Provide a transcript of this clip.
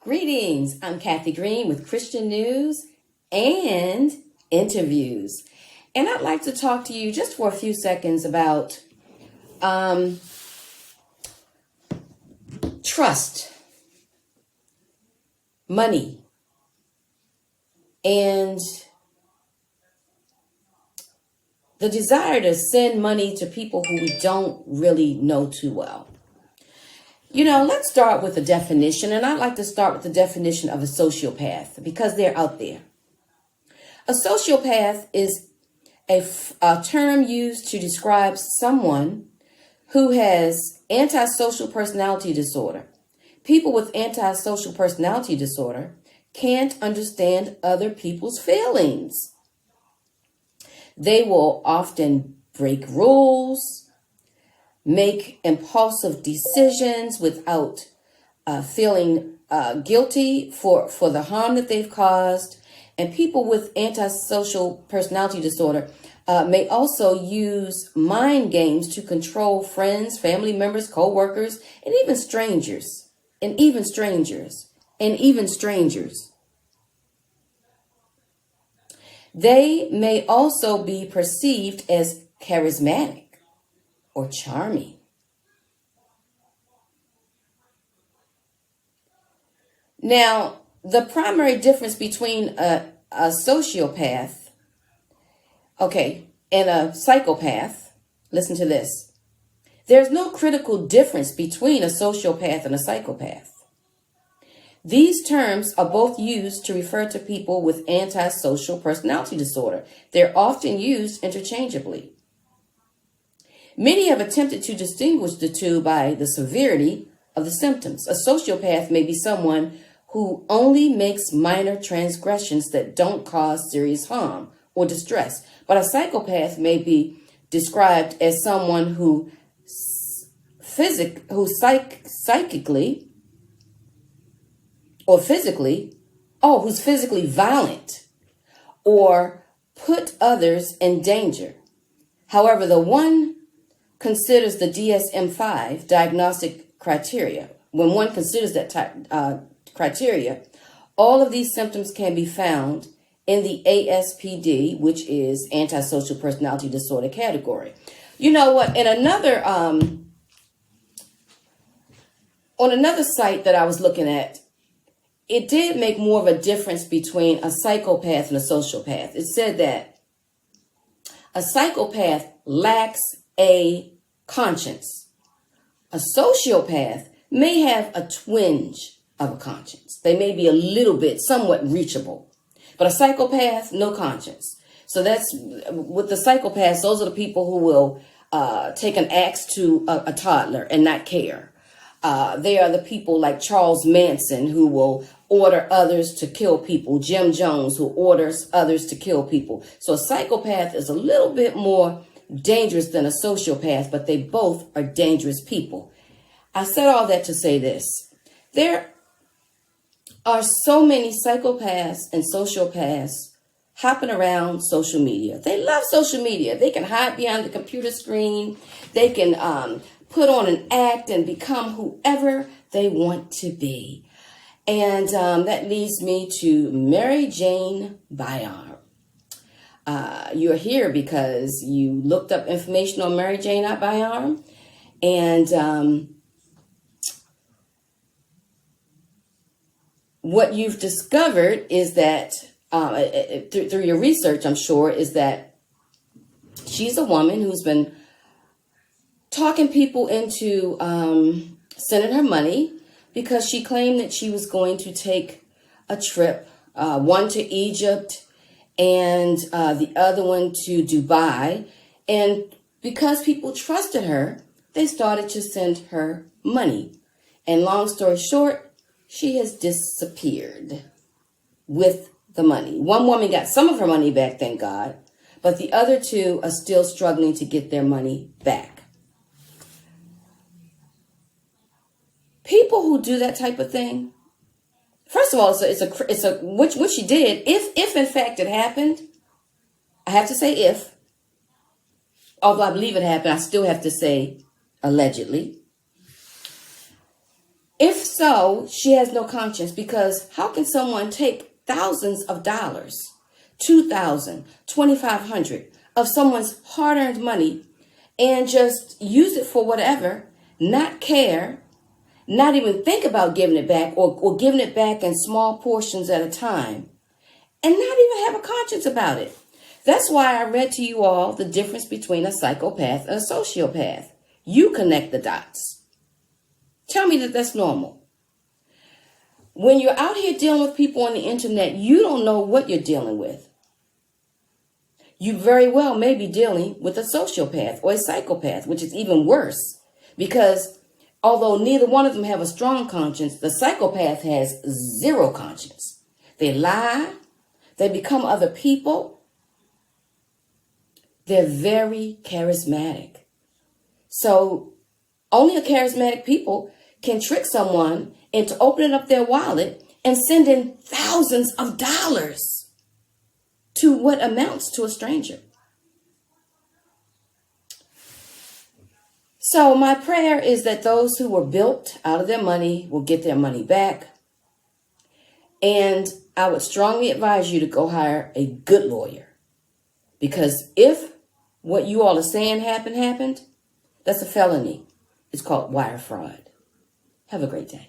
Greetings, I'm Kathy Green with Christian News and Interviews. And I'd like to talk to you just for a few seconds about trust, money, and the desire to send money to people who we don't really know too well. You know, let's start with a definition, and I'd like to start with the definition of a sociopath because they're out there. A sociopath is a term used to describe someone who has antisocial personality disorder. People with antisocial personality disorder can't understand other people's feelings. They will often break rules, make impulsive decisions without feeling guilty for the harm that they've caused. And people with antisocial personality disorder may also use mind games to control friends, family members, co-workers, and even strangers. They may also be perceived as charismatic or charming. Now, the primary difference between a sociopath, and a psychopath, listen to this. There's no critical difference between a sociopath and a psychopath. These terms are both used to refer to people with antisocial personality disorder. They're often used interchangeably. Many have attempted to distinguish the two by the severity of the symptoms. A sociopath may be someone who only makes minor transgressions that don't cause serious harm or distress. But a psychopath may be described as someone who's physically violent or put others in danger. However, the one considers the DSM-5 diagnostic criteria. When one considers that criteria, all of these symptoms can be found in the ASPD, which is antisocial personality disorder category. You know what? In another on another site that I was looking at, it did make more of a difference between a psychopath and a sociopath. It said that a psychopath lacks a conscience. A sociopath may have a twinge of a conscience. They may be a little bit, somewhat reachable. But a psychopath, no conscience. So that's, with the psychopaths, those are the people who will take an axe to a toddler and not care. They are the people like Charles Manson who will order others to kill people. Jim Jones, who orders others to kill people. So a psychopath is a little bit more dangerous than a sociopath, but they both are dangerous people. I said all that to say this. There are so many psychopaths and sociopaths hopping around social media. They love social media. They can hide behind the computer screen. They can put on an act and become whoever they want to be. And that leads me to MaryJane Byarm. You're here because you looked up information on MaryJane Byarm, and what you've discovered is that, through your research, I'm sure, is that she's a woman who's been talking people into sending her money because she claimed that she was going to take a trip, one to Egypt and the other one to Dubai. And because people trusted her, they started to send her money. And long story short, she has disappeared with the money. One woman got some of her money back, thank God, but the other two are still struggling to get their money back. People who do that type of thing, first of all, which she did. If in fact it happened, I have to say if, although I believe it happened, I still have to say allegedly. If So she has no conscience, because how can someone take thousands of dollars, 2,000, 2,500 of someone's hard-earned money and just use it for whatever, not care, not even think about giving it back, or giving it back in small portions at a time, and not even have a conscience about it? That's why I read to you all the difference between a psychopath and a sociopath. You connect the dots. Tell me that that's normal. When you're out here dealing with people on the internet, you don't know what you're dealing with. You very well may be dealing with a sociopath or a psychopath, which is even worse, because although neither one of them have a strong conscience, the psychopath has zero conscience. They lie. They become other people. They're very charismatic. So only a charismatic people can trick someone into opening up their wallet and sending thousands of dollars to what amounts to a stranger. So my prayer is that those who were bilked out of their money will get their money back. And I would strongly advise you to go hire a good lawyer. Because if what you all are saying happened, that's a felony. It's called wire fraud. Have a great day.